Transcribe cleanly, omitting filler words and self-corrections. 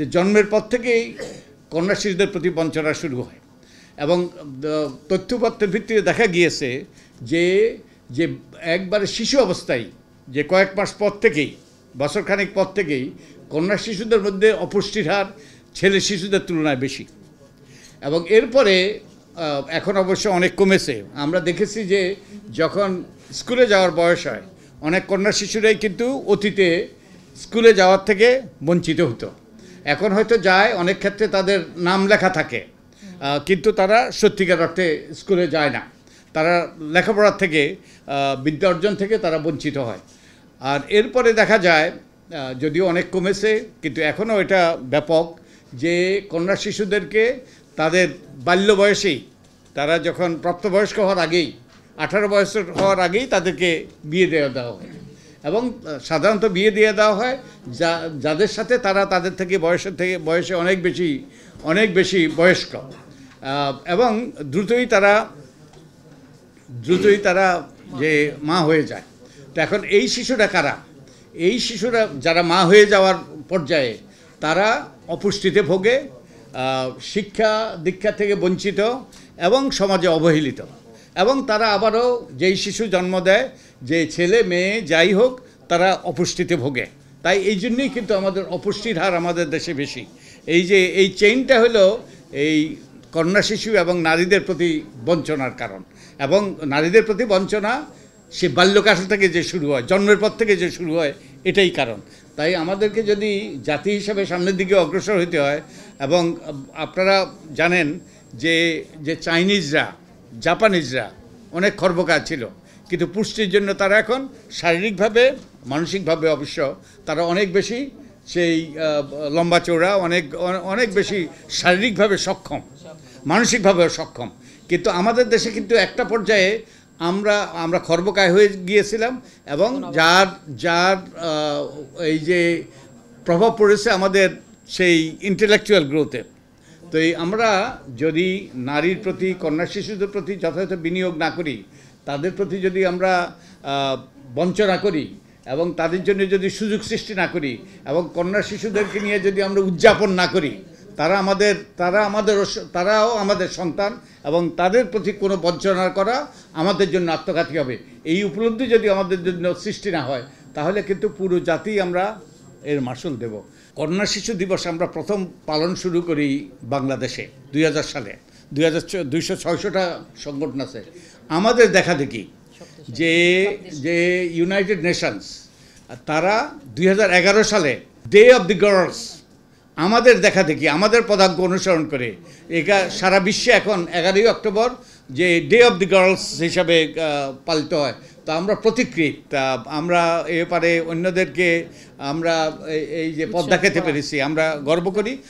যে জন্মের পর থেকেই কন্যা শিশুদের প্রতি বঞ্চনা শুরু হয় এবং তথ্যপত্রের ভিত্তিতে দেখা গিয়েছে যে যে একবারে শিশু অবস্থায় যে কয়েক মাস পর থেকেই বছরখানেক পর থেকেই কন্যা শিশুদের মধ্যে অপুষ্টির হার ছেলে শিশুদের তুলনায় বেশি এবং এরপরে এখন অবশ্য অনেক কমেছে। আমরা দেখেছি যে যখন স্কুলে যাওয়ার বয়স হয় অনেক কন্যা শিশুরাই কিন্তু অতীতে স্কুলে যাওয়ার থেকে বঞ্চিত হতো। এখন হয়তো যায়, অনেক ক্ষেত্রে তাদের নাম লেখা থাকে, কিন্তু তারা সত্যিকার অর্থে স্কুলে যায় না। তারা লেখাপড়ার থেকে বিদ্যা অর্জন থেকে তারা বঞ্চিত হয়। আর এরপরে দেখা যায় যদিও অনেক কমেছে কিন্তু এখনও এটা ব্যাপক যে কন্যা শিশুদেরকে তাদের বাল্য বয়সেই, তারা যখন প্রাপ্তবয়স্ক হওয়ার আগেই 18 বয়স হওয়ার আগেই তাদেরকে বিয়ে দেওয়া হয় এবং সাধারণত বিয়ে দিয়ে দেওয়া হয় যাদের সাথে তারা তাদের থেকে বয়সে অনেক বেশি বয়স্ক এবং দ্রুতই তারা যে মা হয়ে যায়। তো এখন এই শিশুরা কারা? এই শিশুরা যারা মা হয়ে যাওয়ার পর্যায়ে তারা অপুষ্টিতে ভোগে, শিক্ষা দীক্ষা থেকে বঞ্চিত এবং সমাজে অবহেলিত এবং তারা আবারও যেই শিশু জন্ম দেয়, যে ছেলে মেয়ে যাই হোক, তারা অপুষ্টিতে ভোগে। তাই এই জন্যই কিন্তু আমাদের অপুষ্টির হার আমাদের দেশে বেশি। এই চেইনটা হলো এই কন্যা শিশু এবং নারীদের প্রতি বঞ্চনার কারণ। এবং নারীদের প্রতি বঞ্চনা সে বাল্যকাল থেকে যে শুরু হয়, জন্মের পর থেকে যে শুরু হয়, এটাই কারণ। তাই আমাদেরকে যদি জাতি হিসাবে সামনের দিকে অগ্রসর হতে হয়, এবং আপনারা জানেন যে চাইনিজরা, জাপানিজরা অনেক খর্বকায় ছিল, কিন্তু পুষ্টির জন্য তারা এখন শারীরিকভাবে, মানসিকভাবে অবশ্য তারা অনেক বেশি সেই লম্বা চৌড়া, অনেক বেশি শারীরিকভাবে সক্ষম, মানসিকভাবেও সক্ষম। কিন্তু আমাদের দেশে কিন্তু একটা পর্যায়ে আমরা খর্বকায় হয়ে গিয়েছিলাম এবং যার এই যে প্রভাব পড়েছে আমাদের সেই ইন্টেলেকচুয়াল গ্রোথে। তো আমরা যদি নারীর প্রতি, কন্যা শিশুদের প্রতি যথাযথ বিনিয়োগ না করি, তাদের প্রতি যদি আমরা বঞ্চনা করি এবং তাদের জন্য যদি সুযোগ সৃষ্টি না করি এবং কন্যা শিশুদেরকে নিয়ে যদি আমরা উদযাপন না করি, তারাও আমাদের সন্তান এবং তাদের প্রতি কোনো বঞ্চনা করা আমাদের জন্য আত্মঘাতী হবে। এই উপলব্ধি যদি আমাদের জন্য সৃষ্টি না হয়, তাহলে কিন্তু পুরো জাতি আমরা এর মাসুল দেব। কন্যা শিশু দিবস আমরা প্রথম পালন শুরু করি বাংলাদেশে 2000 সালে। 200-600টা সংগঠন আছে। আমাদের দেখা দেখি যে ইউনাইটেড নেশনস তারা 2011 সালে ডে অফ দি গার্লস, আমাদের দেখা দেখি, আমাদের পদাঙ্ক অনুসরণ করে এটা সারা বিশ্বে এখন 11ই অক্টোবর যে ডে অফ দি গার্লস হিসাবে পালিত হয়। তো আমরা প্রতিকৃত, আমরা এ ব্যাপারে অন্যদেরকে আমরা এই যে পদ্মা খেতে পেরেছি আমরা গর্ব করি।